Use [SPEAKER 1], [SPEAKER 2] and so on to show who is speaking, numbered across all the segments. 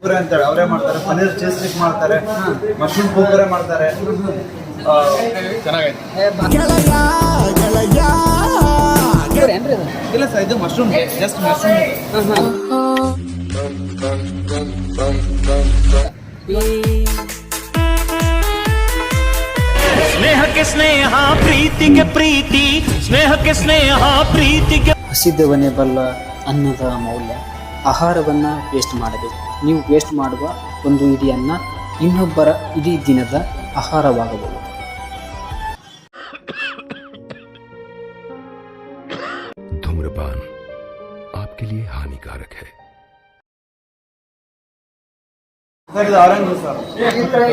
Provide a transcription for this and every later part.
[SPEAKER 1] ಪೂರೆ ಅಂತೇಳಿ ಅವರೇ ಮಾಡ್ತಾರೆ. ಪನ್ನೀರ್ ಚೀಸ್ ಸ್ಟಿಕ್ ಮಾಡ್ತಾರೆ, ಮಶ್ರೂಮ್ ಪೂರೆ ಮಾಡ್ತಾರೆ. ಇಲ್ಲ ಸರ್, ಇದು ಮಶ್ರೂಮ್, ಜಸ್ಟ್ ಮಶ್ರೂಮ್.
[SPEAKER 2] ಸ್ನೇಹಕ್ಕೆ ಸ್ನೇಹ, ಪ್ರೀತಿಗೆ ಪ್ರೀತಿ, ಸ್ನೇಹಕ್ಕೆ ಸ್ನೇಹ, ಪ್ರೀತಿಗೆ.
[SPEAKER 3] ಹಸಿದವನೇ ಬಲ್ಲ ಅನ್ನದ ಮೌಲ್ಯ. ಆಹಾರವನ್ನು ವೇಸ್ಟ್ ಮಾಡಬೇಕು. ನೀವು ವೇಸ್ಟ್ ಮಾಡುವ ಒಂದು ಇಡೀ ಅನ್ನ ಇನ್ನೊಬ್ಬರ ಇಡೀ ದಿನದ ಆಹಾರವಾಗಬಹುದು.
[SPEAKER 4] धूम्रपान आपके लिए हानिकारक है.
[SPEAKER 1] ಸರ್, ಇದು ಆರೆಂಜ್ ಜ್ಯೂಸ್ ಸರ್.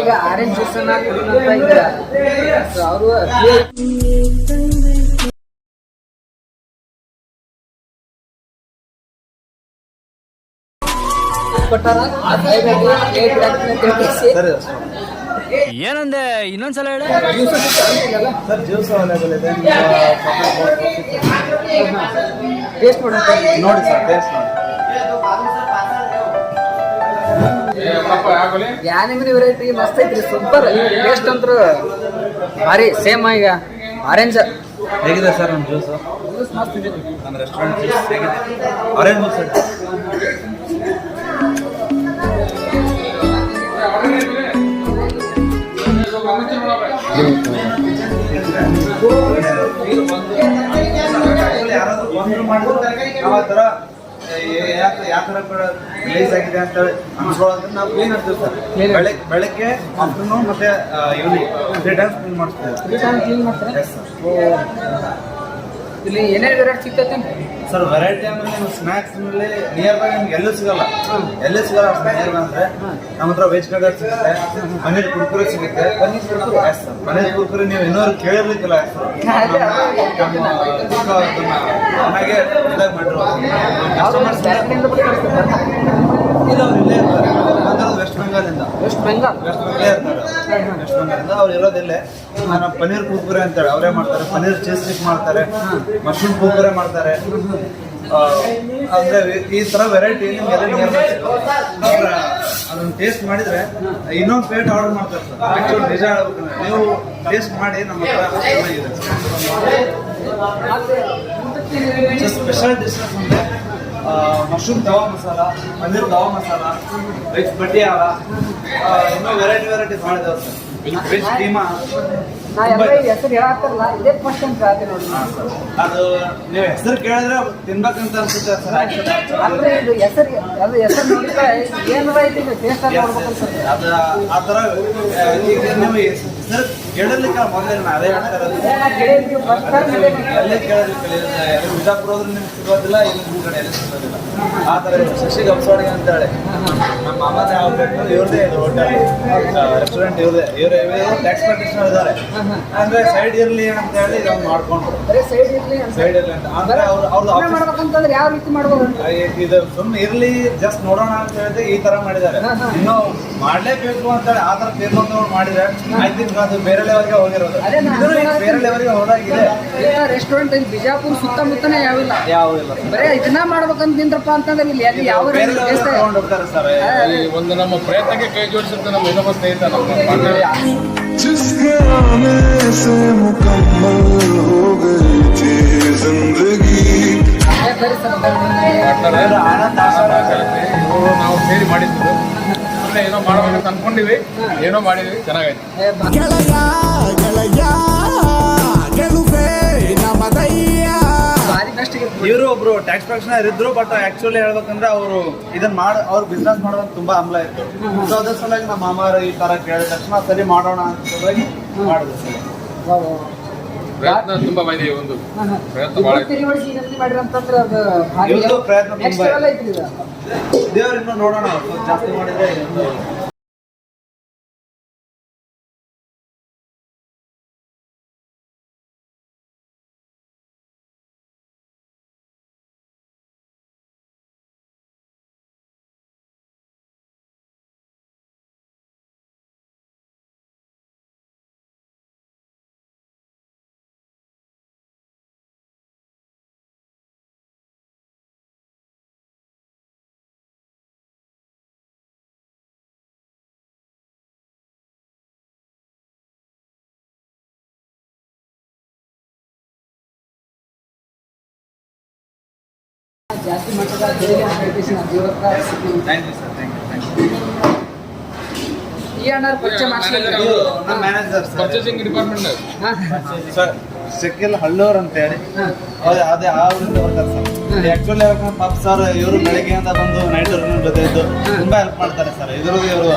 [SPEAKER 3] ಈಗ ಆರೆಂಜ್ ಜ್ಯೂಸ್ ಅನ್ನ ಅವರು
[SPEAKER 2] ಏನಂದೆ ಇನ್ನೊಂದ್ಸಲ ಹೇಳ.
[SPEAKER 1] ಸರ್, ಜ್ಯೂಸ್ ಅವೈಲೇಬಲ್ ಇದೆ.
[SPEAKER 3] ಟೇಸ್ಟ್ ಮಾಡಿ
[SPEAKER 1] ನೋಡಿ ಸರ್, ಟೇಸ್ಟ್ ನೋಡಿ.
[SPEAKER 3] ಯಾನಿಂಗ್ರಿ ವೆರೈಟಿ ಮಸ್ತ್ ಐತ್ರಿ, ಸೂಪರ್ ಟೇಸ್ಟ್ ಅಂತೂ ಭಾರಿ. ಸೇಮ್ ಈಗ ಆರೆಂಜ್
[SPEAKER 1] ಹೇಗಿದೆ ಸರ್ ನಮ್ಮ ಜ್ಯೂಸು?
[SPEAKER 3] ಜ್ಯೂಸ್ ಮಸ್ತ್ ಇದೆ.
[SPEAKER 1] ನಮ್ಮ ರೆಸ್ಟೋರೆಂಟ್ ಜ್ಯೂಸ್ ಹೇಗಿದೆ? ಆರೆಂಜ್ ಜ್ಯೂಸ್ ಇದೆ. ಯಾವ ಥರ ರಿಲೀಸ್ ಆಗಿದೆ ಅಂತ ಅನ್ಕೊಳ್ಳೋದನ್ನ ನಾವು ಕ್ಲೀನ್ ಆಗ್ತೀವಿ ಸರ್. ಬೆಳಗ್ಗೆ, ಆಫ್ಟರ್ನೂನ್ ಮತ್ತೆ ಈವ್ನಿಂಗ್ 3 ಟೈಮ್ಸ್ ಕ್ಲೀನ್ ಮಾಡಿಸ್ತೀವಿ.
[SPEAKER 3] 3 ಟೈಮ್ ಕ್ಲೀನ್ ಮಾಡ್ತಾರೆ.
[SPEAKER 1] Yes sir.
[SPEAKER 3] ಇಲ್ಲಿ ಏನೇನು ವೆರೈಟಿ ಸಿಗ್ತೈತೆ
[SPEAKER 1] ಸರ್? ವೆರೈಟಿ ಅಂದ್ರೆ ನೀವು ಸ್ನ್ಯಾಕ್ಸ್ ನಲ್ಲಿ ನಿಯರ್ ಬೈ ನಿಮ್ಗೆ ಎಲ್ಲೂ ಸಿಗಲ್ಲ. ಎಲ್ಲೂ ಸಿಗಲ್ಲ ನಿಯರ್ ಬೈ ಅಂದ್ರೆ ನಮ್ಮ ಹತ್ರ ವೆಜ್ ಕಬಾಬ್ ಸಿಗುತ್ತೆ, ಪನ್ನೀರ್ ಕುರ್ಕುರೆ ಸಿಗುತ್ತೆ. Paneer Kurkure, yes sir. ಪನ್ನೀರ್ ಕುರ್ಕುರೆ ನೀವು ಇನ್ನೂರು ಕೇಳಿರ್ಲಿಕ್ಕಿಲ್ಲ ಚೆನ್ನಾಗಿ ಇದಾಗಿ ಮಾಡಿರೋ ಕಸ್ಟಮರ್ಸ್ ಇಲ್ಲ, ಅವ್ರು ಇಲ್ಲೇ ಇರ್ತಾರೆ. ಅಂದ್ರೆ ವೆಸ್ಟ್ ಬೆಂಗಾಲಿಂದ ಇರ್ತಾರೆ. ಅವ್ರು ಇರೋದಿಲ್ಲೇ. ನಾನು ಪನ್ನೀರ್ ಕುರ್ಕುರೆ ಅಂತೇಳಿ ಅವರೇ ಮಾಡ್ತಾರೆ. ಪನ್ನೀರ್ ಚೀಸ್ ಸ್ಟಿಕ್ ಮಾಡ್ತಾರೆ, ಮಶ್ರೂಮ್ ಪೂರೆ ಮಾಡ್ತಾರೆ. ಅಂದ್ರೆ ಈ ತರ ವೆರೈಟಿ ನಿಮ್ಗೆಲ್ಲ ನಿಯರ್ ಬೈ ಅದನ್ನ ಟೇಸ್ಟ್ ಮಾಡಿದ್ರೆ ಇನ್ನೊಂದು ಪ್ಲೇಟ್ ಆರ್ಡರ್ ಮಾಡ್ತಾರೆ ಸರ್. ಆಕ್ಚುಲಿ ನಿಜ ಹೇಳ್ಬೇಕಂದ್ರೆ ನೀವು ಟೇಸ್ಟ್ ಮಾಡಿ ನಮ್ಮ ಹತ್ರ ಚೆನ್ನಾಗಿದೆ. ಸ್ಪೆಷಲ್ ಡಿಶಸ್ ಅಂದ್ರೆ ಮಶ್ರೂಮ್ ತವಾ ಮಸಾಲ, ಪನ್ನೀರ್ ತವಾ ಮಸಾಲ, ವೆಜ್ ಬಟಿಯಾಲ, ಇನ್ನೂ ವೆರೈಟಿ ಮಾಡಿದಾವೆ ಸರ್. ವೆಜ್ ಕೀಮಾ.
[SPEAKER 3] ಹೆಸರು ಹೇಳತ್ತಾರಲ್ಲ, ಇದೇ ಫಸ್ಟ್ ಟೈಮ್ ಕೇಳ್ತೀನಿ ನೋಡಿ.
[SPEAKER 1] ಅದು ನೀವು ಹೆಸರು ಕೇಳಿದ್ರೆ ತಿನ್ಬೇಕಂತ ಅನ್ಸುತ್ತೆ ಸರ್.
[SPEAKER 3] ಅಂದ್ರೆ ಇದು ಹೆಸರು ನೋಡಿದ್ರೆ ಏನಾರ ಐತಿ ಟೇಸ್ಟ್ ಆಗಿ ನೋಡ್ಬೇಕಂತ
[SPEAKER 1] ಅದು ಆ ಥರ. ಈಗ ನೀವು ಹೆಸರು ಕೇಳಲಿಕ್ಕೆ ಮೊದಲೇ ನಾನು ಅದೇ ಹೇಳ್ತಾ ಇರೋದು. ಎಲ್ಲೇ ಕೇಳೋದಿಲ್ಲ. ಬಿಜಾಪುರ ಹೋದ್ರೆ ನಿಮ್ಗೆ ಸಿಗೋದಿಲ್ಲ, ಇಲ್ಲಿ ನಿಮ್ಮ ಕಡೆ ಎಲ್ಲಿ ಸಿಗೋದಿಲ್ಲ. ಆ ಥರ ಶಶಿ ಗಬ್ಸವಾಡಿ ಅಂತ ಹೇಳಿ ನಮ್ಮ ಮಾಮನೇ ಆಗ್ಬೇಕು. ಇವ್ರದೇ ಇದು ಹೋಟೆಲ್ ರೆಸ್ಟೋರೆಂಟ್ ಇವ್ರದೇ. ಇವರೇ ಟ್ಯಾಕ್ಸ್ ಪ್ರಾಕ್ಟೀಷನರ್ ಇದ್ದಾರೆ. ಅಂದ್ರೆ ಸೈಡ್ ಇರ್ಲಿ ಅಂತ ಹೇಳಿ ಇದನ್ನು ಮಾಡ್ಕೊಂಡ್ರು. ಸೈಡ್ ಇರ್ಲಿ ಅಂತ ಅಂದ್ರೆ ಅವ್ರದ್ದು
[SPEAKER 3] ಯಾವ ರೀತಿ ಮಾಡ್ಬೋದು?
[SPEAKER 1] ಇದು ಸುಮ್ಮನೆ ಇರ್ಲಿ, ಜಸ್ಟ್ ನೋಡೋಣ ಅಂತ ಹೇಳಿದ್ರೆ ಈ ತರ ಮಾಡಿದ್ದಾರೆ. ಇನ್ನು ಮಾಡ್ಲೇಬೇಕು ಅಂತ ಹೇಳಿ ಆ ತರ ತೀರ್ಮಾನ ಮಾಡಿದ್ರೆ ಐ ಥಿಂಕ್ ಅದು ಬೇರೆ ಲೆವೆಲ್ಗೆ ಹೋಗಿರೋದು. ಬೇರೆ ಲೆವೆಲ್ಗೆ ಹೋದಾಗಿದೆ.
[SPEAKER 3] ರೆಸ್ಟೋರೆಂಟ್ ಇಲ್ಲಿ ಬಿಜಾಪುರ ಸುತ್ತಮುತ್ತನೇ ಯಾವಿಲ್ಲ.
[SPEAKER 1] ಬರೀ
[SPEAKER 3] ಇದನ್ನ ಮಾಡ್ಬೇಕಂತ ನಿಂದ್ರಪ್ಪ ಅಂತಂದ್ರೆ ಇಲ್ಲಿ ಅಲ್ಲಿ ಯಾವ
[SPEAKER 1] ಹೋಗ್ತಾರೆ ಸರ್.
[SPEAKER 5] ಒಂದು ನಮ್ಮ ಪ್ರಯತ್ನಕ್ಕೆ ಕೈ ಜೋಡಿಸುತ್ತೆ ನಮ್ಮ ಇನ್ನೊಬ್ಬ ಸ್ನೇಹಿತ
[SPEAKER 6] जिसके आने से मुकम्मल हो गई थी जिंदगी.
[SPEAKER 5] ನಾವು ಸೇರಿ ಮಾಡಿದ್ದು ಏನೋ ಮಾಡಬೇಕಂತ ಅನ್ಕೊಂಡಿವಿ, ಏನೋ ಮಾಡಿದ್ವಿ, ಚೆನ್ನಾಗೈತೆ.
[SPEAKER 1] ಇವರು ಒಬ್ರು ಟ್ಯಾಕ್ಸ್ ಪ್ರಾಕ್ಟೀಷನರ್ ಇದ್ರು. ಬಟ್ ಆಕ್ಚುಲಿ ಹೇಳ್ಬೇಕಂದ್ರೆ ಅವರು ಇದನ್ನ ಅವ್ರು ಬಿಸ್ನೆಸ್ ಮಾಡೋದು ತುಂಬಾ ಹಂಬಲ ಇತ್ತು. ಸೊ ಅದ್ರ ಸಲುವಾಗಿ ನಮ್ಮ ಮಾಮಾರು ಈ ತರ ಕೇಳಿದ ತಕ್ಷಣ ಸರಿ ಮಾಡೋಣ ಅಂತ ಸಲುವಾಗಿ ಮಾಡಿದ್ರು ಸರ್.
[SPEAKER 5] ಪ್ರಯತ್ನ ತುಂಬಾ ಮಾಡಿದೆ. ಒಂದು ಪ್ರಯತ್ನ ಭಾಳ
[SPEAKER 1] ಪ್ರಯತ್ನ ತುಂಬಾ ದೇವ್ರು ಇನ್ನೂ ನೋಡೋಣ ಜಾಸ್ತಿ ಮಾಡಿದ್ರೆ
[SPEAKER 3] ಜಾಸ್ತಿ ಮಟ್ಟದ ತೆರಿಗೆ ಅಂತ ಹೇಳ್ತೀವಿ ನಾವು ದೇವ್ರ ಹತ್ರ ಸಿಗ್ತೀವಿ.
[SPEAKER 1] Thank you sir, thank you.
[SPEAKER 3] ಈ ಅಣ್ಣಾರು ಪರಿಚಯ ಮಾಡಿಸ್ಲಿಲ್ಲ.
[SPEAKER 1] ಇದು ನಮ್ಮ manager sir,
[SPEAKER 5] purchasing department
[SPEAKER 1] sir Shakeel Hallur ಅಂತ ಹೇಳಿ. ಅದೇ ಆ ಊರಿಂದ ಬರ್ತಾರೆ ಸರ್. ಆಕ್ಚುಲಿ ಪಾಪ ಸರ್ ಇವರು ಬೆಳಗ್ಗೆಯಿಂದ ಬಂದು ನೈಟ್ ಜೊತೆ ಇದ್ದು ತುಂಬಾ ಹೆಲ್ಪ್ ಮಾಡ್ತಾರೆ ಸರ್. ಇದ್ರದ್ದು ಇವರು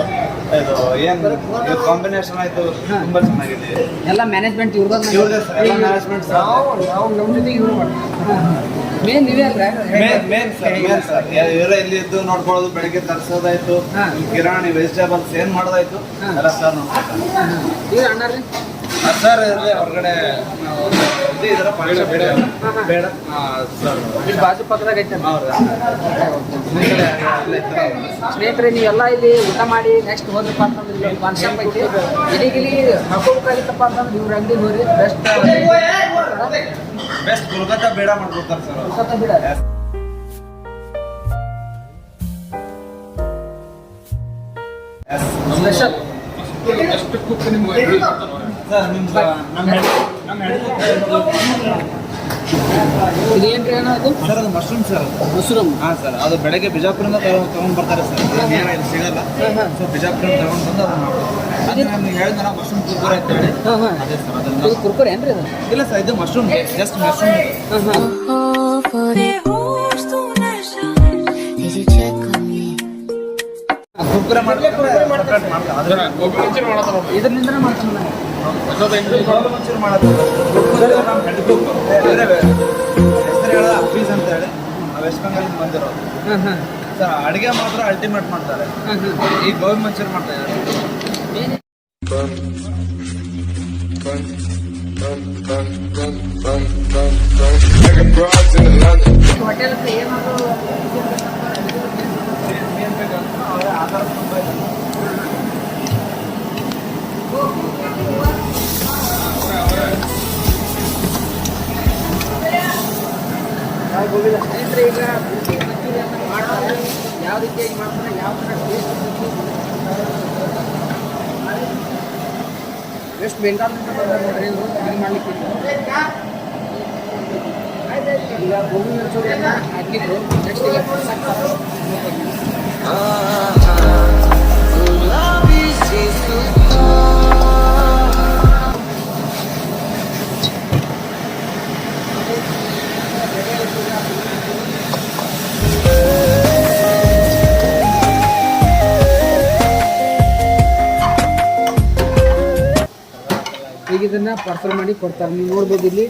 [SPEAKER 1] ಇದು ಏನು ಕಾಂಬಿನೇಷನ್ ಆಯ್ತು, ತುಂಬಾ ಚೆನ್ನಾಗಿದೆ.
[SPEAKER 3] ಎಲ್ಲ ಮ್ಯಾನೇಜ್ಮೆಂಟ್
[SPEAKER 1] ಇವ್ರದೇ ಸರ್, ಎಲ್ಲ ಮ್ಯಾನೇಜ್ಮೆಂಟ್ ಸರ್.
[SPEAKER 3] ನಾವು ನಮ್ಮ ಜೊತೆಗೆ ಇವರು ಮೇನ್ ನೀವೇ ಅಲ್ಲ
[SPEAKER 1] ಮೇನ್ ಸರ್ ಇವರೇ ಇಲ್ಲಿ ಇದ್ದು ನೋಡ್ಕೊಳ್ಳೋದು, ಬೆಳಗ್ಗೆ ತರಿಸೋದಾಯ್ತು, ಕಿರಾಣಿ ವೆಜಿಟೇಬಲ್ಸ್ ಏನ್ ಮಾಡೋದಾಯ್ತು ಎಲ್ಲ ಸರ್ ನೋಡ್ತಾರೆ.
[SPEAKER 3] ಇವ್ರು ಅಣ್ಣಾರ್ರಿ
[SPEAKER 1] ಸರ್ ಹೊರಗಡೆ ಇದರ ಪರೀಕ್ಷೆ ಬೇಡ ಬೇಡ ಸರ್.
[SPEAKER 3] ಇಲ್ಲಿ ಬಾಜು ಪಕ್ಕದಾಗ ಐತೆ
[SPEAKER 1] ಹೌದಾ?
[SPEAKER 3] ಸ್ನೇಹಿತರೆ, ನೀವೆಲ್ಲ ಇಲ್ಲಿ ಊಟ ಮಾಡಿ ನೆಕ್ಸ್ಟ್ ಹೋದ್ರಪ್ಪ ಅಂತಂದ್ರೆ ಇಲ್ಲಿ ಪಾನ್ ಶಾಪ್ ಐತಿ. ಇಲ್ಲಿಗಿಲಿ ಹಾಕೋಬೇಕಾಗಿತ್ತಪ್ಪ ಅಂತಂದ್ರೆ ಇವ್ರ ಅಂಗಡಿ ಹೋಗ್ರಿ.
[SPEAKER 1] ಬೆಸ್ಟ್ ಕೋಲ್ಕತ್ತಾ ಬೇಡ ಮಾಡ್ಕೊಡ್ತಾರೆ ಸರ್.
[SPEAKER 3] ಬಿಡ ಸ್ಪೆಷಲ್
[SPEAKER 5] ಎಷ್ಟು ಕುಕ್ ನಿಮ್ಗೆ
[SPEAKER 1] ಸರ್ ನಿಮ್ಗೆ
[SPEAKER 3] ಇದೇನ್ರಿ ಏನೋ ಅದು
[SPEAKER 1] ಸರ್ ಅದು ಮಶ್ರೂಮ್ ಸರ್.
[SPEAKER 3] ಮಶ್ರೂಮ್.
[SPEAKER 1] ಹಾಂ ಸರ್, ಅದು ಬೆಳಗ್ಗೆ ಬಿಜಾಪುರಿಂದ ತಗೊಂಡ್ ಬರ್ತಾರೆ ಸರ್. ಏನು ಇಲ್ಲಿ ಸಿಗಲ್ಲ, ಸೊ ಬಿಜಾಪುರಿಂದ ತಗೊಂಡು ಬಂದು ಅದನ್ನ ಮಾಡ್ತಾರೆ. ಅದು ನಾನು ಹೇಳಿದ್ನಲ್ಲ ಮಶ್ರೂಮ್ ಕುರ್ಕುರೆ ಅಂತ ಹೇಳಿ, ಅದೇ ಸರ್ ಅದನ್ನ.
[SPEAKER 3] ಇದು ಕುರ್ಕುರೆ ಏನ್ರಿ ಅದು?
[SPEAKER 1] ಇಲ್ಲ ಸರ್, ಇದು ಮಶ್ರೂಮ್, ಜಸ್ಟ್ ಮಶ್ರೂಮ್. ಕುರ್ಕುರೆ ಮಾಡ್ತಾರೆ
[SPEAKER 5] ಅದನ್ನ ಗೋಬಿ ಮಂಚೂರಿ ಮಾಡತ್ತಾರ ನೋಡ್ರಿ.
[SPEAKER 3] ಇದರಿಂದನೇ ಮಾಡ್ತಾನೆ ನಾನು.
[SPEAKER 1] ಮಂಚೂರಿ ಮಾಡೋದು ನಮ್ಮ ಹೆಡ್ ಕುಕ್ ಹೆಸರು ಹೇಳೋದು ಅಫೀಸ್ ಅಂತ ಹೇಳಿ, ನಾವು ವೆಸ್ಟ್ ಬೆಂಗಾಲಿಂದ ಬಂದಿರೋದು ಸರ್. ಅಡುಗೆ ಮಾತ್ರ ಅಲ್ಟಿಮೇಟ್ ಮಾಡ್ತಾರೆ. ಈ ಗೋಬಿ ಮಂಚೂರಿ ಮಾಡ್ತಾ ಇದ್ದಾರೆ.
[SPEAKER 3] ಹೋಟೆಲ್ ಹತ್ರ ಏನಾದ್ರು ಸ್ನೇಹಿತರೆ, ಈಗ ಮಂಚೂರಿಯನ್ನು ಮಾಡ್ತಾರೆ. ಯಾವ ರೀತಿಯಾಗಿ ಮಾಡ್ತಾರೆ, ಯಾವ ಥರ ವೆಸ್ಟ್ ಬೆಂಗಾಲ್ನಿಂದ ಬಂದ ನೋಡ್ರಿ ಇದು ಇದು ಮಾಡಲಿಕ್ಕೆ. ಈಗ ಗೋಬಿ ಮಂಚೂರಿಯನ್ನು ಹಾಕಿದ್ರು. ನೆಕ್ಸ್ಟ್ ಈಗ ಸಾಕ್ತಾರೆ. ಈಗ ಇದನ್ನ ಪಾರ್ಸಲ್ ಮಾಡಿ ಕೊಡ್ತಾರೆ. ನೀವು ನೋಡ್ಬೋದು ಇಲ್ಲಿ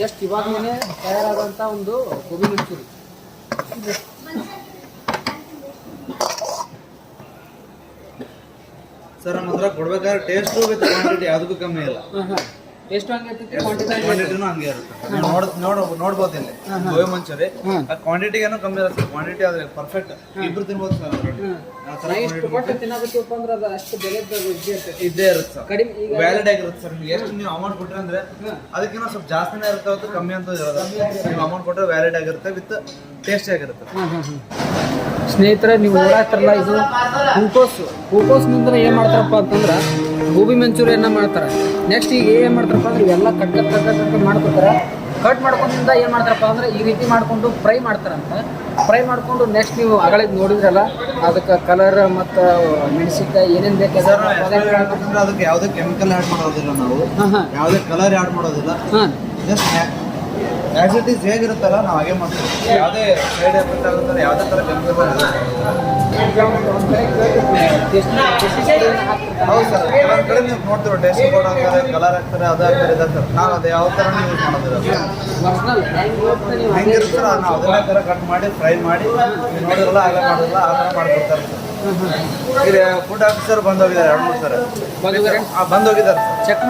[SPEAKER 3] ಜಸ್ಟ್ ಇವಾಗಲೇ ತಯಾರಾದಂಥ ಒಂದು ಗೋಬಿ ಮಂಚೂರಿ.
[SPEAKER 1] ಸರ್ ನಮ್ಮ ಹತ್ರ ಕೊಡ್ಬೇಕಾದ್ರೆ ಟೇಸ್ಟು ವಿತ್ ಕ್ವಾಂಟಿಟಿ ಯಾವುದಕ್ಕೂ ಕಮ್ಮಿ ಇಲ್ಲ.
[SPEAKER 3] ಎಷ್ಟು ಹಂಗೆ ಇರ್ತೈತಿ,
[SPEAKER 1] ಕ್ವಾಂಟಿಟಿನೂ ಹಂಗೆ ಇರುತ್ತೆ. ನೋಡ್ಬೋದು ಇಲ್ಲಿ ಗೋಬಿ ಮಂಚೂರಿ ಕ್ವಾಂಟಿಟಿಗೇನು ಕಮ್ಮಿ ಇರುತ್ತೆ. ಕ್ವಾಂಟಿಟಿ ಆದ್ರೆ ಪರ್ಫೆಕ್ಟ್ ಇಬ್ರು ತಿನ್ಬೋದು ಸರ್.
[SPEAKER 3] ಎಷ್ಟು ಕೊಟ್ಟು ತಿನ್ನಬೇಕಪ್ಪ ಅಂದ್ರೆ ಅದು ಅಷ್ಟು ಬೆಲೆದ್ದು
[SPEAKER 1] ಇದ್ದೇ ಇರುತ್ತೆ ಸರ್.
[SPEAKER 3] ಕಡಿಮೆ ಈಗ
[SPEAKER 1] ವ್ಯಾಲಿಡ್ ಆಗಿರುತ್ತೆ ಸರ್. ನಿಮ್ಗೆ ಎಷ್ಟು ನೀವು ಅಮೌಂಟ್ ಕೊಟ್ರೆ ಅಂದ್ರೆ ಅದಕ್ಕಿಂತ ಸ್ವಲ್ಪ ಜಾಸ್ತಿನೇ ಇರುತ್ತೆ ಹೊತ್ತು ಕಮ್ಮಿ ಅಂತ ಇರೋದು. ನೀವು ಅಮೌಂಟ್ ಕೊಟ್ಟರೆ ವ್ಯಾಲಿಡ್ ಆಗಿರುತ್ತೆ ವಿತ್ ಟೇಸ್ಟಿ ಆಗಿರುತ್ತೆ.
[SPEAKER 3] ಸ್ನೇಹಿತರೆ, ನೀವು ನೋಡಾಕ್ತಾರಲ್ಲ ಇದು ಹೂಕೋಸ್ನಿಂದ ಏನು ಮಾಡ್ತಾರಪ್ಪ ಅಂತಂದ್ರೆ ಗೋಬಿ ಮಂಚೂರಿಯನ್ನ ಮಾಡ್ತಾರೆ. ನೆಕ್ಸ್ಟ್ ಈಗ ಏನು ಮಾಡ್ತಾರಪ್ಪ ಅಂದ್ರೆ ಇವೆಲ್ಲ ಕಟ್ ಮಾಡ್ಕೊತಾರೆ. ಕಟ್ ಮಾಡ್ಕೊಂಡಿಂದ ಏನು ಮಾಡ್ತಾರಪ್ಪ ಅಂದ್ರೆ ಈ ರೀತಿ ಮಾಡ್ಕೊಂಡು ಫ್ರೈ ಮಾಡ್ತಾರಂತ. ಫ್ರೈ ಮಾಡ್ಕೊಂಡು ನೆಕ್ಸ್ಟ್ ನೀವು ಅಗಳಿದ್ ನೋಡಿದ್ರಲ್ಲ ಅದಕ್ಕೆ ಕಲರ್ ಮತ್ತು ಮೆಣಸಿನ್ಕಾಯಿ ಏನೇನು ಬೇಕಾದ್ರೆ
[SPEAKER 1] ಅದಕ್ಕೆ ಯಾವುದೇ ಕೆಮಿಕಲ್ ಆ್ಯಡ್ ಮಾಡೋದಿಲ್ಲ ನಾವು. ಯಾವುದೇ ಕಲರ್ ಆ್ಯಡ್ ಮಾಡೋದಿಲ್ಲ. ಜಸ್ಟ್ ಆ್ಯಸ್ ಇಟ್ ಈಸ್ ಹೇಗಿರುತ್ತಲ್ಲ ನಾವು ಹಾಗೆ ಮಾಡ್ತೀವಿ. ಯಾವುದೇ ಸೈಡ್ ಎಫೆಕ್ಟ್ ಆಗುತ್ತಲ್ಲ, ಯಾವುದೇ ಥರ ಕೆಮಿಕಲ್ ಹೌದು ಸರ್. ಕೆಲವೊಂದು ಕಡೆ ನೀವು ನೋಡ್ತೀವಿ ಟೇಸ್ಟ್ ಪೌಡರ್ ಹಾಕ್ತಾರೆ, ಕಲರ್ ಹಾಕ್ತಾರೆ, ಅದು ಹಾಕ್ತಾರೆ, ಇದು ಹಾಕ್ತಾರೆ. ನಾವು ಅದು ಯಾವ ಥರ ಯೂಸ್ ಮಾಡೋದಿಲ್ಲ. ಹೆಂಗಿರುತ್ತೆ ನಾವು ಅದನ್ನೇ ಥರ ಕಟ್ ಮಾಡಿ ಫ್ರೈ ಮಾಡಿ ನೋಡಿರಲ್ಲ ಹಾಗೆ ಮಾಡೋದಿಲ್ಲ, ಆ ಥರ ಮಾಡಿಕೊಡ್ತಾರೆ ಸರ್. ಈಗ ಫುಡ್ ಆಫೀಸರ್ ಬಂದೋಗಿದ್ದಾರೆ 2-3 ಸರ್ ಬಂದೋಗಿದ್ದಾರೆ. ಚೆಕ್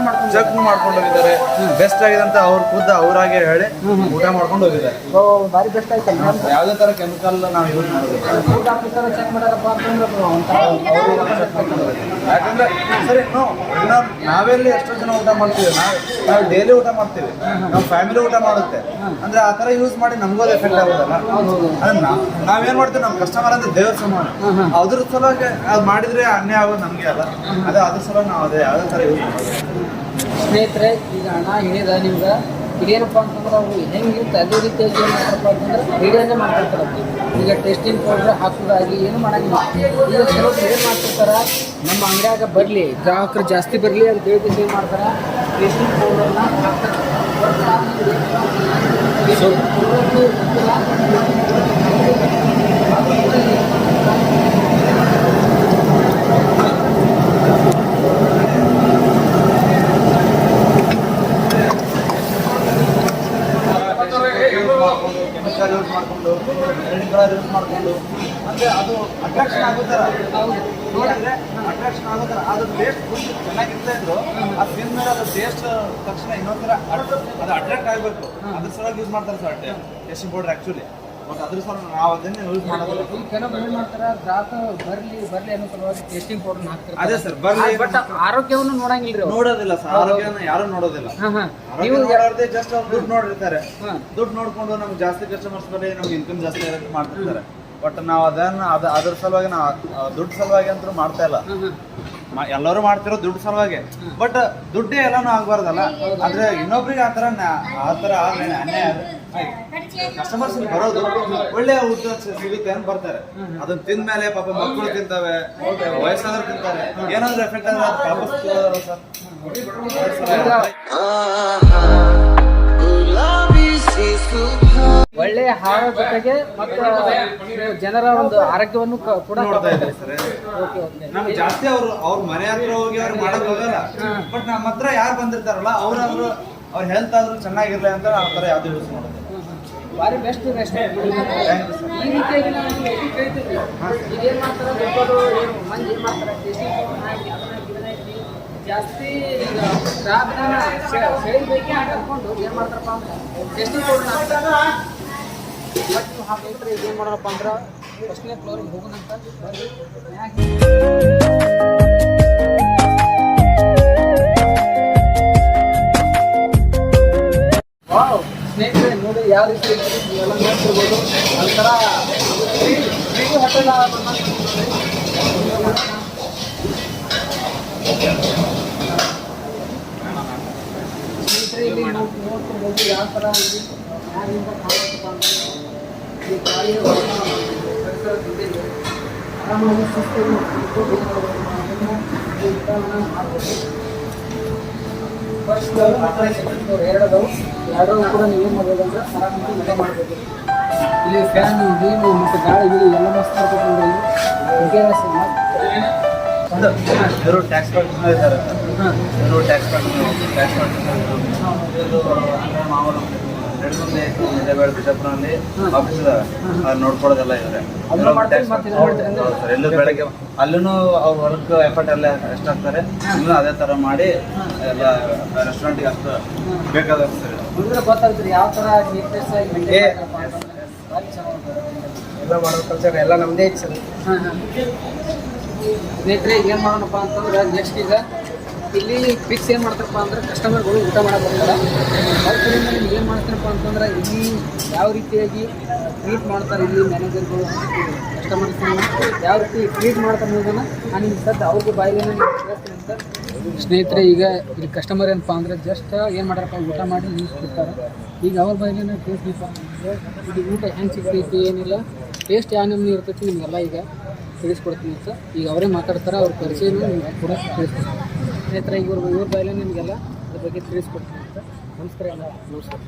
[SPEAKER 1] ಮಾಡ್ಕೊಂಡು ಹೋಗಿದ್ದಾರೆ. ಬೆಸ್ಟ್ ಆಗಿದೆ ಅಂತ ಅವ್ರು ಖುದ್ದು ಅವರಾಗೆ ಹೇಳಿ ಊಟ ಮಾಡ್ಕೊಂಡು ಹೋಗಿದ್ದಾರೆ.
[SPEAKER 3] ಭಾರಿ ಬೆಸ್ಟ್ ಆಯ್ತಲ್ಲ.
[SPEAKER 1] ಯಾವುದೇ ಥರ ಕೆಮಿಕಲ್ ನಾವು ಯೂಸ್ ಮಾಡೋದಿಲ್ಲ.
[SPEAKER 3] ಫುಡ್ ಆಫೀಸರ್ ಚೆಕ್ ಮಾಡಾರಪ್ಪ ಅಂತಂದ್ರೆ
[SPEAKER 1] ಯಾಕಂದ್ರೆ ಸರಿ ನಾವೆಲ್ಲಿ ಎಷ್ಟೋ ಜನ ಊಟ ಮಾಡ್ತೀವಿ, ನಾವು ಡೈಲಿ ಊಟ ಮಾಡ್ತೀವಿ, ನಮ್ಮ ಫ್ಯಾಮಿಲಿ ಊಟ ಮಾಡುತ್ತೆ ಅಂದ್ರೆ ಆ ಥರ ಯೂಸ್ ಮಾಡಿ ನಮಗೂ ಅದು ಎಫೆಕ್ಟ್ ಆಗೋದಲ್ಲ. ಅದನ್ನ ನಾವೇನ್ ಮಾಡ್ತೀವಿ, ನಮ್ಮ ಕಸ್ಟಮರ್ ಅಂದ್ರೆ ದೇವ್ರ ಸಮಾನ. ಅದ್ರ ಸಲುವಾಗಿ ಅದು ಮಾಡಿದ್ರೆ ಅನ್ಯಾಯ ಆಗೋದು ನಮಗೆ ಅಲ್ಲ. ಅದ್ರ ಸಲುವಾಗಿ ನಾವು ಅದೇ ಯಾವುದೇ ಥರ ಯೂಸ್ ಮಾಡೋದು.
[SPEAKER 3] ಸ್ನೇಹಿತರೆ, ಈಗ ಹಣ ಹೇಳಿದ ನಿಮ್ಗೆ ಇದೇನಪ್ಪ ಅಂತಂದ್ರೆ ಅವರು ಹೆಂಗಿರುತ್ತೆ ಅದೇ ರೀತಿಯಾಗಿ ಏನು ಮಾಡ್ತಾರಪ್ಪ ಅಂತಂದ್ರೆ ರೆಡಿಯಾಗೆ ಮಾಡ್ತಿರ್ತಾರೆ. ಈಗ ಟೆಸ್ಟಿಂಗ್ ಪೌಡ್ರ್ ಹಾಕೋದಾಗಿ ಏನು ಮಾಡೋಂಗಿಲ್ಲ. ಈಗ ಕೆಲವರು ಏನು ಮಾಡ್ತಿರ್ತಾರೆ, ನಮ್ಮ ಅಂಗಡಿಯಾಗ ಬರಲಿ ಗ್ರಾಹಕರು ಜಾಸ್ತಿ ಬರಲಿ ಅಂತ ಹೇಳ್ಬಿಟ್ಟು ಏನು ಮಾಡ್ತಾರೆ, ಟೆಸ್ಟಿಂಗ್ ಪೌಡ್ರನ್ನ ಹಾಕ್ತಾರೆ.
[SPEAKER 1] ಕೆಮಿಕಲ್ ಯೂಸ್ ಮಾಡಿಕೊಂಡು ರೆಡ್ ಕಲರ್ ಯೂಸ್ ಮಾಡಿಕೊಂಡು ಅಂದರೆ ಅದು ಅಟ್ರಾಕ್ಷನ್ ಆಗೋ ಥರ ನೋಡಿದ್ರೆ ಅಟ್ರಾಕ್ಷನ್ ಆಗೋ ಥರ ಅದ್ರ ಟೇಸ್ಟ್ ಫುಲ್ ಚೆನ್ನಾಗಿರ್ತಾ ಇದ್ರು ಅದು ತಿಂದ್ಮೇಲೆ ಅದು ಟೇಸ್ಟ್ ತಕ್ಷಣ ಇನ್ನೊಂಥರ ಅದು ಅಟ್ರಾಕ್ಟ್ ಆಗಬೇಕು. ಅದ್ರ ಸಲುವಾಗಿ ಯೂಸ್ ಮಾಡ್ತಾರೆ sir tasting powder actually. But ಅದ್ರ ಸಲ ನಾವು ಅದನ್ನೇ ಯೂಸ್ ಮಾಡೋದಿಲ್ಲ.
[SPEAKER 3] ಈಗ ಕೆಲವೊಬ್ರು ಏನು ಮಾಡ್ತಾರೆ, ಗ್ರಾಹಕ ಬರಲಿ ಅನ್ನೋ ಸಲುವಾಗಿ ಟೇಸ್ಟಿಂಗ್ ಪೌಡರ್ ಹಾಕ್ತಾರೆ.
[SPEAKER 1] ಅದೇ ಸರ್ ಬರಲಿ,
[SPEAKER 3] ಬಟ್ ಆರೋಗ್ಯವನ್ನು ನೋಡಂಗಿಲ್ಲ ರೀ.
[SPEAKER 1] ನೋಡೋದಿಲ್ಲ ಸರ್, ಆರೋಗ್ಯನ ಯಾರು ನೋಡೋದಿಲ್ಲ. ನೀವು ನೋಡೋದೇ ಜಸ್ಟ್ ಅವ್ರು ದುಡ್ಡು ನೋಡಿರ್ತಾರೆ. ದುಡ್ಡು ನೋಡ್ಕೊಂಡು ನಮ್ಗೆ ಜಾಸ್ತಿ ಕಸ್ಟಮರ್ಸ್ ಬರಲಿ, ನಮ್ಗೆ ಇನ್ಕಮ್ ಜಾಸ್ತಿ ಇರೋಕ್ಕೆ ಮಾಡ್ತಿರ್ತಾರೆ. ಬಟ್ ನಾವು ಅದ್ರ ಸಲುವಾಗಿ ನಾವು ದುಡ್ಡು ಸಲುವಾಗಿ ಅಂತೂ ಮಾಡ್ತಾ ಇಲ್ಲ. ಎಲ್ಲರೂ ಮಾಡ್ತಿರೋ ದುಡ್ಡು ಸಲುವಾಗಿ. ಬಟ್ ದುಡ್ಡೇ ಎಲ್ಲಾನು ಆಗ್ಬಾರ್ದಲ್ಲ. ಆದ್ರೆ ಇನ್ನೊಬ್ರಿಗೆ ಆ ಥರ ಆಗ್ಲಿ ಅನ್ಯಾಯ. ಕಸ್ಟಮರ್ಸ್ ಬರೋದು ಒಳ್ಳೆ ಊಟ ಸಿಗುತ್ತೆ ಅಂತ ಬರ್ತಾರೆ. ಅದನ್ನ ತಿಂದ್ಮೇಲೆ ಪಾಪ ಮಕ್ಕಳು ತಿಂತವೆ, ವಯಸ್ಸಾದ್ರು ತಿಂತಾರೆ, ಏನಾದ್ರು ಎಫೆಕ್ಟ್ ಆದ್ರೆ ಅದು ವಾಪಸ್ ಸರ್.
[SPEAKER 3] ಒಳ್ಳೆ ಆಹಾರ ಜೊತೆಗೆ ಮತ್ತು ಜನರ ಒಂದು ಆರೋಗ್ಯವನ್ನು ಕೂಡ
[SPEAKER 1] ನೋಡ್ತಾ ಇದ್ದಾರೆ ಸರ್. ನಮ್ಗೆ ಜಾಸ್ತಿ ಅವ್ರ ಮನೆ ಹತ್ರ ಹೋಗಿ ಅವ್ರು ಮಾಡಕ್ ಹೋಗಲ್ಲ. ಬಟ್ ನಮ್ಮ ಹತ್ರ ಯಾರು ಬಂದಿರ್ತಾರಲ್ಲ ಅವ್ರಾದ್ರು ಅವ್ರ ಹೆಲ್ತ್ ಆದ್ರೂ ಚೆನ್ನಾಗಿರ್ಲಿ ಅಂತ ಆ ಥರ ಯಾವ್ದು ಯೂಸ್ ಮಾಡೋದು.
[SPEAKER 3] ಭಾರಿ ಬೆಸ್ಟ್ ರೆಸ್ಟೋರೆಂಟ್. ಈ ರೀತಿಯಾಗಿ ನಾವು ಕೇಳ್ತೀವಿ. ಈಗ ಏನು ಮಾಡ್ತಾರೆ, ದೊಡ್ಡವರು ಮಂದಿ ಏನು ಮಾಡ್ತಾರೆ, ಜಾಸ್ತಿ ಈಗ ಗ್ರಾಹಕನ ಸೆಳಿಬೇಕು ಹಾಕೊಂಡು ಏನು ಮಾಡ್ತಾರಪ್ಪ ಅಂದ್ರೆ ಟೆಸ್ಟಿಂಗ್ ಪೌಡರ್ ಹಾಕ್ತಾರೆ. ಬಟ್ ನೀವು ಹಾಕಿದ್ರೆ ಈಗ ಏನು ಮಾಡೋಣಪ್ಪ ಅಂದ್ರೆ ಫಸ್ಟ್ನೇ ಫ್ಲೋರಿಗೆ ಹೋಗೋಣಂತ ವಾವ್. ಸ್ನೇಹಿತರೆ ನೋಡಿ ಯಾವ ರೀತಿ ನೀವೆಲ್ಲ ನೋಡ್ತಿರ್ಬೋದು. ಒಂಥರ ಹೋಟೆಲ್ ಸ್ನೇಹಿತರೆ ಇಲ್ಲಿ ನೋಡ್ತಿರ್ಬೋದು ಯಾವ ಥರ ಇಲ್ಲಿ ಮ್ಯಾಗಿಂದ ಕಾಣುತ್ತಪ್ಪ ಅಂದ್ರೆ ಈ ಗಾಳಿಯ ಪರಿಸರ ಜೊತೆಗೆ ಆರಾಮಾಗಿ ಸುಸ್ತಾಗಿ ಫಸ್ಟ್ ಎರಡದವು ಕೂಡ ನೀವೇನು ಮಾಡ್ಬೋದು ಅಂದ್ರೆ ಆರಾಮಾಗಿ ಮನೆ ಮಾಡ್ಬೋದು. ಇಲ್ಲಿ ಫ್ಯಾನ್ ನೀರು ಮತ್ತು ಗಾಳಿ ಗಿಳಿ ಎಲ್ಲ ಮಸ್ತ್ ಮಾಡ್ಕೊಂಡು
[SPEAKER 1] ಇವರು ಟ್ಯಾಕ್ಸ್ ಕಟ್ಕೊಂಡು ಇದ್ದಾರೆ. ಇವರು ಟ್ಯಾಕ್ಸ್ ಇದು ಅಂದರೆ ಮಾಮೂಲು ನಡ್ಕೊಂಡೆ ಹಿರೇಬೇಳೆ ಬಿಜಾಪುರಲ್ಲಿ ಆಫೀಸ್ ಇದಾವೆ. ಅದು ನೋಡ್ಕೊಡೋದೆಲ್ಲ ಇವರೇ. ಸರ್ ಎಲ್ಲೂ ಬೆಳಗ್ಗೆ ಅಲ್ಲೂ ಅವ್ರ ವರ್ಕ್ ಎಫರ್ಟ್ ಎಲ್ಲ ಎಷ್ಟಾಗ್ತಾರೆ, ಇನ್ನೂ ಅದೇ ಥರ ಮಾಡಿ ಎಲ್ಲ ರೆಸ್ಟೋರೆಂಟಿಗೆ ಅಷ್ಟು ಬೇಕಾಗುತ್ತೆ ಸರ್.
[SPEAKER 3] ಗೊತ್ತಾಗ್ತದೆ ಯಾವ ಥರ ನೀಟ್ನೆಸ್
[SPEAKER 7] ಎಲ್ಲ ಮಾಡೋ ಕಲ್ಚರ್ ಎಲ್ಲ ನಮ್ಮದೇ ಐತೆ ಸರ್.
[SPEAKER 3] ಸ್ನೇಹಿತರೆ ಏನು ಮಾಡೋಣಪ್ಪ ಅಂತಂದ್ರೆ ನೆಕ್ಸ್ಟ್ ಈಗ ಇಲ್ಲಿ ಫಿಕ್ಸ್ ಏನು ಮಾಡ್ತಾರಪ್ಪ ಅಂದ್ರೆ ಕಸ್ಟಮರ್ಗಳು ಊಟ ಮಾಡಕ್ಕೆ ಬರ್ತಾರೆ. ಅವ್ರ ಕಡೆಯಿಂದ ನಿಮ್ಗೆ ಏನು ಮಾಡ್ತಾರಪ್ಪ ಅಂತಂದ್ರೆ ಇಲ್ಲಿ ಯಾವ ರೀತಿಯಾಗಿ ಟ್ರೀಟ್ ಮಾಡ್ತಾರೆ, ಇಲ್ಲಿ ಮ್ಯಾನೇಜರ್ಗಳು ಕಸ್ಟಮರ್ಸ್ನ ಯಾವ ರೀತಿ ಟ್ರೀಟ್ ಮಾಡ್ತಾರೆ ಅನ್ನೋದನ್ನು ನಾನು ನಿಮ್ಗೆ ಸದ್ದು ಅವ್ರಿಗೆ ಬಾಯಿಗೆ ಹೇಳ್ತೀನಿ ಅಂತ. ಸ್ನೇಹಿತರೆ ಈಗ ಇಲ್ಲಿ ಕಸ್ಟಮರ್ ಏನಪ್ಪ ಅಂದರೆ ಜಸ್ಟ್ ಏನು ಮಾಡ್ಯಾರಪ್ಪ ಊಟ ಮಾಡಿ ನಿಲ್ಲಿಸ್ಬಿಡ್ತಾರೆ. ಈಗ ಅವ್ರ ಬಾಯಿಗೆ ಟೇಸ್ಟ್ನಪ್ಪ ಅಂದರೆ ಇದು ಊಟ ಹೆಂಗೆ ಸಿಗ್ತೈತಿ ಏನಿಲ್ಲ, ಟೇಸ್ಟ್ ಯಾವ ನಮ್ಗೆ ಇರ್ತೈತಿ ನಿಮಗೆಲ್ಲ ಈಗ ತಿಳಿಸ್ಕೊಡ್ತೀನಿ ಅಂತ. ಈಗ ಅವರೇ ಮಾತಾಡ್ತಾರೆ, ಅವ್ರ ಪರಿಚಯನೂ ನಿಮ್ಗೆ ಕೂಡ ತಿಳಿಸ್ಕೊಡ್ತೀನಿ. ಸ್ನೇಹಿತರೆ ಇವ್ರ ಬಾಯಿಲೆ ನಿಮಗೆಲ್ಲ ಅದ್ರ ಬಗ್ಗೆ ತಿಳಿಸ್ಕೊಡ್ತೀನಿ ಅಂತ. ನಮಸ್ಕಾರ ಎಲ್ಲ ನಮಸ್ಕಾರ.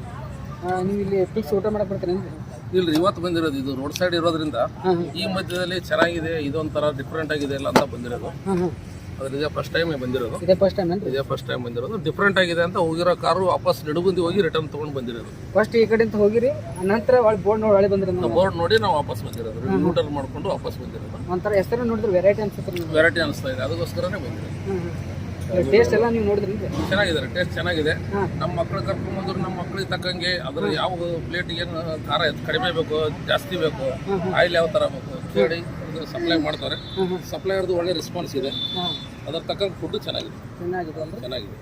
[SPEAKER 3] ನೀವು ಇಲ್ಲಿ ಫಿಕ್ಸ್ ಊಟ ಮಾಡಕ್ಕೆ ಬರ್ತೀರಿ ಅಂದರೆ
[SPEAKER 5] ಇಲ್ರಿ, ಇವತ್ತು ಬಂದಿರೋದು ಇದು ರೋಡ್ ಸೈಡ್ ಇರೋದ್ರಿಂದ ಈ ಮಧ್ಯದಲ್ಲಿ ಚೆನ್ನಾಗಿದೆ, ಇದೊಂಥರ ಡಿಫ್ರೆಂಟ್ ಆಗಿದೆ ಎಲ್ಲ ಅಂತ ಬಂದಿರೋದು. ಅದ್ರ ಇದೇ ಫಸ್ಟ್ ಟೈಮ್ ಬಂದಿರೋದು.
[SPEAKER 3] ಇದೇ ಫಸ್ಟ್ ಟೈಮ್ ಏನು?
[SPEAKER 5] ಇದೇ ಫಸ್ಟ್ ಟೈಮ್ ಬಂದಿರೋದು. ಡಿಫ್ರೆಂಟ್ ಆಗಿದೆ ಅಂತ ಹೋಗಿರೋ ಕಾರು ವಾಪಸ್ ನಡುಗುಂದಿ ಹೋಗಿ ರಿಟರ್ನ್ ತೊಗೊಂಡು ಬಂದಿರೋದು.
[SPEAKER 3] ಫಸ್ಟ್ ಈ ಕಡೆಯಿಂದ ಹೋಗಿರಿ, ನಂತರ ಒಳ್ಳೆ ಬೋರ್ಡ್ ನೋಡಿ ಒಳ್ಳೆ ಬಂದಿರೋದು.
[SPEAKER 5] ಬೋರ್ಡ್ ನೋಡಿ ನಾವು ವಾಪಸ್ ಬಂದಿರೋದು, ನ್ಯೂಟ್ರಲ್ ಮಾಡ್ಕೊಂಡು ವಾಪಸ್ ಬಂದಿರೋದು.
[SPEAKER 3] ಒಂಥರ ಹೆಸರು ನೋಡಿದ್ರೆ ವೆರೈಟಿ ಅನ್ಸುತ್ತೆ.
[SPEAKER 5] ವೆರೈಟಿ ಅನಿಸ್ತಾ ಇದೆ, ಅದಕ್ಕೋಸ್ಕರನೇ ಬಂದಿರೋದು.
[SPEAKER 3] ಟೇಸ್ಟ್ ಎಲ್ಲ ನೀವು ನೋಡಿದ್ರಿ?
[SPEAKER 5] ಚೆನ್ನಾಗಿದೆ, ಟೇಸ್ಟ್ ಚೆನ್ನಾಗಿದೆ. ನಮ್ಮ ಮಕ್ಕಳು ಕರ್ಕೊಂಡ್ಬಂದ್ರು ನಮ್ಮ ಮಕ್ಕಳಿಗೆ ತಕ್ಕಂಗೆ ಅದ್ರ ಯಾವ ಪ್ಲೇಟ್ ಏನು ಖಾರ ಕಡಿಮೆ ಬೇಕು ಜಾಸ್ತಿ ಬೇಕು ಆಯಿಲ್ ಯಾವ ಥರ ಬೇಕು ಕೇಳಿ ಸಪ್ಲೈ ಮಾಡ್ತಾರೆ. ಸಪ್ಲೈಯರ್ದು ಒಳ್ಳೆ ರೆಸ್ಪಾನ್ಸ್ ಇದೆ, ಅದ್ರ ತಕ್ಕಂಗೆ ಫುಡ್ ಚೆನ್ನಾಗಿದೆ. ಚೆನ್ನಾಗಿದೆ.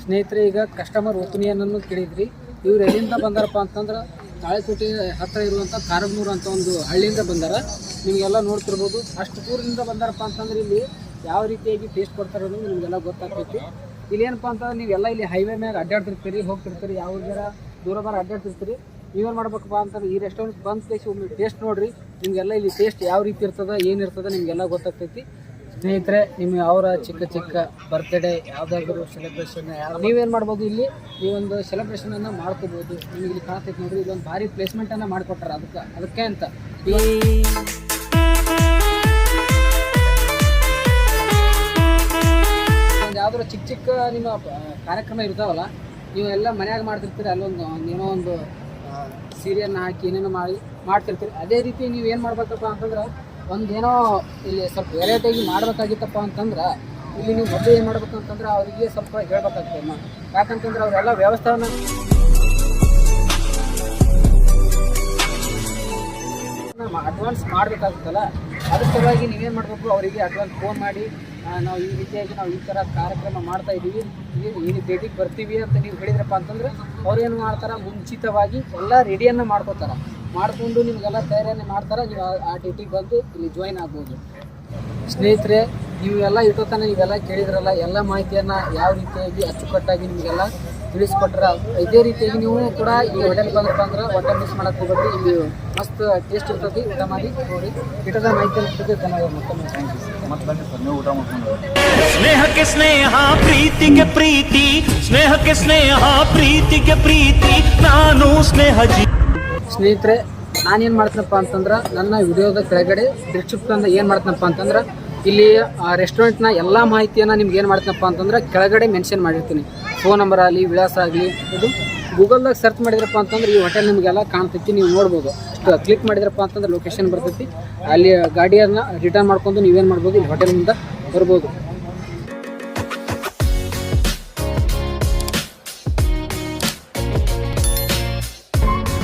[SPEAKER 3] ಸ್ನೇಹಿತರೆ ಈಗ ಕಸ್ಟಮರ್ ಒಪಿನಿಯನನ್ನು ಕೇಳಿದ್ರಿ. ಇವ್ರು ಎಲ್ಲಿಂದ ಬಂದಾರಪ್ಪ ಅಂತಂದ್ರೆ ತಾಳಿಕೋಟೆ ಹತ್ತಿರ ಇರುವಂಥ ಕಾರಗನೂರು ಅಂತ ಒಂದು ಹಳ್ಳಿಯಿಂದ ಬಂದಾರ. ನಿಮಗೆಲ್ಲ ನೋಡ್ತಿರ್ಬೋದು. ಅಷ್ಟು ದೂರದಿಂದ ಬಂದಾರಪ್ಪ ಅಂತಂದ್ರೆ ಇಲ್ಲಿ ಯಾವ ರೀತಿಯಾಗಿ ಟೇಸ್ಟ್ ಕೊಡ್ತಾರೆ ಅನ್ನೋದು ನಿಮಗೆಲ್ಲ ಗೊತ್ತಾಗ್ತೈತಿ. ಇಲ್ಲಿ ಏನಪ್ಪ ಅಂತಂದ್ರೆ ನೀವೆಲ್ಲ ಇಲ್ಲಿ ಹೈವೇ ಮ್ಯಾಗ ಅಡ್ಡಾಡ್ತಿರ್ತೀರಿ, ಹೋಗ್ತಿರ್ತೀರಿ, ಯಾವ್ದಾರ ದೂರ ಬಾರ ಅಡ್ಡಾಡ್ತಿರ್ತೀರಿ. ನೀವೇನು ಮಾಡ್ಬೇಕಪ್ಪ ಅಂತಂದ್ರೆ ಈ ರೆಸ್ಟೋರೆಂಟ್ ಬಂದ ಪ್ಲೇಸ್ ಒಮ್ಮೆ ಟೇಸ್ಟ್ ನೋಡಿರಿ. ನಿಮಗೆಲ್ಲ ಇಲ್ಲಿ ಟೇಸ್ಟ್ ಯಾವ ರೀತಿ ಇರ್ತದೆ, ಏನಿರ್ತದೆ ನಿಮಗೆಲ್ಲ ಗೊತ್ತಾಗ್ತೈತಿ. ಸ್ನೇಹಿತರೆ, ನಿಮ್ಮ ಅವರ ಚಿಕ್ಕ ಚಿಕ್ಕ ಬರ್ತ್ಡೇ ಯಾವುದಾದ್ರೂ ಸೆಲೆಬ್ರೇಷನ್ ನೀವೇನು ಮಾಡ್ಬೋದು, ಇಲ್ಲಿ ನೀವೊಂದು ಸೆಲೆಬ್ರೇಷನನ್ನು ಮಾಡ್ಕೋಬೋದು. ನಿಮಗೆ ಇಲ್ಲಿ ಕಾಣ್ತೈತೆ ನೋಡಿರಿ, ಇದೊಂದು ಭಾರಿ ಪ್ಲೇಸ್ಮೆಂಟನ್ನು ಮಾಡಿಕೊಟ್ಟಾರೆ ಅದಕ್ಕೆ ಅಂತ. ಯಾವ್ದಾದ್ರು ಚಿಕ್ಕ ಚಿಕ್ಕ ನಿಮ್ಮ ಕಾರ್ಯಕ್ರಮ ಇರ್ತಾವಲ್ಲ, ನೀವು ಎಲ್ಲ ಮನ್ಯಾಗ ಮಾಡ್ತಿರ್ತೀರಿ, ಅಲ್ಲೊಂದು ಏನೋ ಒಂದು ಸೀರೆಯನ್ನು ಹಾಕಿ ಏನೇನೋ ಮಾಡ್ತಿರ್ತೀರಿ. ಅದೇ ರೀತಿ ನೀವು ಏನು ಮಾಡ್ಬೇಕಪ್ಪ ಅಂತಂದ್ರೆ ಒಂದೇನೋ ಇಲ್ಲಿ ಸ್ವಲ್ಪ ವೆರೈಟಿಯಾಗಿ ಮಾಡಬೇಕಾಗಿತ್ತಪ್ಪ ಅಂತಂದ್ರೆ ಇಲ್ಲಿ ನೀವು ಮೊದಲು ಏನು ಮಾಡ್ಬೇಕಂತಂದ್ರೆ ಅವರಿಗೆ ಸ್ವಲ್ಪ ಹೇಳ್ಬೇಕಾಗ್ತದೆ. ಯಾಕಂತಂದ್ರೆ ಅವರೆಲ್ಲ ವ್ಯವಸ್ಥೆಯನ್ನು ಅಡ್ವಾನ್ಸ್ ಮಾಡಬೇಕಾಗುತ್ತಲ್ಲ, ಅದ್ರ ಸಲುವಾಗಿ ನೀವೇನು ಮಾಡಬೇಕು, ಅವರಿಗೆ ಅಡ್ವಾನ್ಸ್ ಫೋನ್ ಮಾಡಿ ನಾವು ಈ ರೀತಿಯಾಗಿ ನಾವು ಈ ಥರ ಕಾರ್ಯಕ್ರಮ ಮಾಡ್ತಾ ಇದ್ದೀವಿ, ಈ ಡೇಟಿಗೆ ಬರ್ತೀವಿ ಅಂತ ನೀವು ಹೇಳಿದ್ರಪ್ಪ ಅಂತಂದ್ರೆ ಅವ್ರು ಏನು ಮಾಡ್ತಾರೆ, ಮುಂಚಿತವಾಗಿ ಎಲ್ಲ ರೆಡಿಯನ್ನು ಮಾಡ್ಕೋತಾರೆ. ಮಾಡಿಕೊಂಡು ನಿಮಗೆಲ್ಲ ತಯಾರಿಯನ್ನು ಮಾಡ್ತಾರೆ. ನೀವು ಆ ಡೇಟಿಗೆ ಬಂದು ಇಲ್ಲಿ ಜಾಯಿನ್ ಆಗ್ಬೋದು. ಸ್ನೇಹಿತರೆ, ನೀವೆಲ್ಲ ಇಟ್ಟೋತನ ನೀವೆಲ್ಲ ಕೇಳಿದ್ರಲ್ಲ, ಎಲ್ಲ ಮಾಹಿತಿಯನ್ನು ಯಾವ ರೀತಿಯಾಗಿ ಅಚ್ಚುಕಟ್ಟಾಗಿ ನಿಮಗೆಲ್ಲ ತಿಳಿಸ್ಕೊಟ್ರ. ಇದೇ ರೀತಿಯಾಗಿ ನೀವು ಕೂಡ ಈ ಹೋಟೆಲ್ ಬಂದ್ರಪ್ಪ ಅಂದ್ರೆ ಹೋಟೆಲ್ ಮಿಸ್ ಮಾಡಕ್ಕೆ ಹೋಗ್ಬೇಡ್ರಿ. ಇಲ್ಲಿ ಮಸ್ತ್ ಟೇಸ್ಟ್ ಇರ್ತದೆ, ಊಟ ಮಾಡಿ ನೋಡಿ. ಊಟದ ಮಾಹಿತಿ ಇರ್ತದೆ. ಧನ್ಯವಾದ.
[SPEAKER 1] ಮತ್ತೆ ಬನ್ನಿ ಸರ್, ನೀವು ಊಟ ಮಾಡ್ಕೊಂಡು
[SPEAKER 2] ಸ್ನೇಹಕ್ಕೆ ಸ್ನೇಹ, ಪ್ರೀತಿಗೆ ಪ್ರೀತಿ, ಸ್ನೇಹಕ್ಕೆ ಸ್ನೇಹ, ಪ್ರೀತಿಗೆ ಪ್ರೀತಿ, ನಾನು ಸ್ನೇಹ
[SPEAKER 3] ಸ್ನೇಹಿತರೆ, ನಾನೇನು ಮಾಡ್ತೀನಪ್ಪ ಅಂತಂದ್ರೆ ನನ್ನ ವಿಡಿಯೋದ ಕೆಳಗಡೆ ಡಿಸ್ಕ್ರಿಪ್ಷನ್ ಏನು ಮಾಡ್ತೀನಪ್ಪ ಅಂತಂದ್ರೆ ಇಲ್ಲಿ ರೆಸ್ಟೋರೆಂಟ್ನ ಎಲ್ಲ ಮಾಹಿತಿಯನ್ನು ನಿಮ್ಗೆ ಏನು ಮಾಡ್ತೀನಪ್ಪ ಅಂತಂದ್ರೆ ಕೆಳಗಡೆ ಮೆನ್ಷನ್ ಮಾಡಿರ್ತೀನಿ. ಫೋನ್ ನಂಬರ್ ಆಗಲಿ, ವಿಳಾಸ ಆಗಲಿ, ಇದು ಗೂಗಲ್ದಾಗ ಸರ್ಚ್ ಮಾಡಿದ್ರಪ್ಪ ಅಂತಂದ್ರೆ ಈ ಹೋಟೆಲ್ ನಿಮಗೆಲ್ಲ ಕಾಣ್ತೈತಿ, ನೀವು ನೋಡ್ಬೋದು. ಕ್ಲಿಕ್ ಮಾಡಿದ್ರಪ್ಪ ಅಂತಂದ್ರೆ ಲೊಕೇಶನ್ ಬರ್ತೈತಿ. ಅಲ್ಲಿ ಗಾಡಿಯನ್ನು ರಿಟರ್ನ್ ಮಾಡ್ಕೊಂಡು ನೀವೇನು ಮಾಡ್ಬೋದು, ಇಲ್ಲಿ ಹೋಟೆಲಿಂದ ಬರ್ಬೋದು.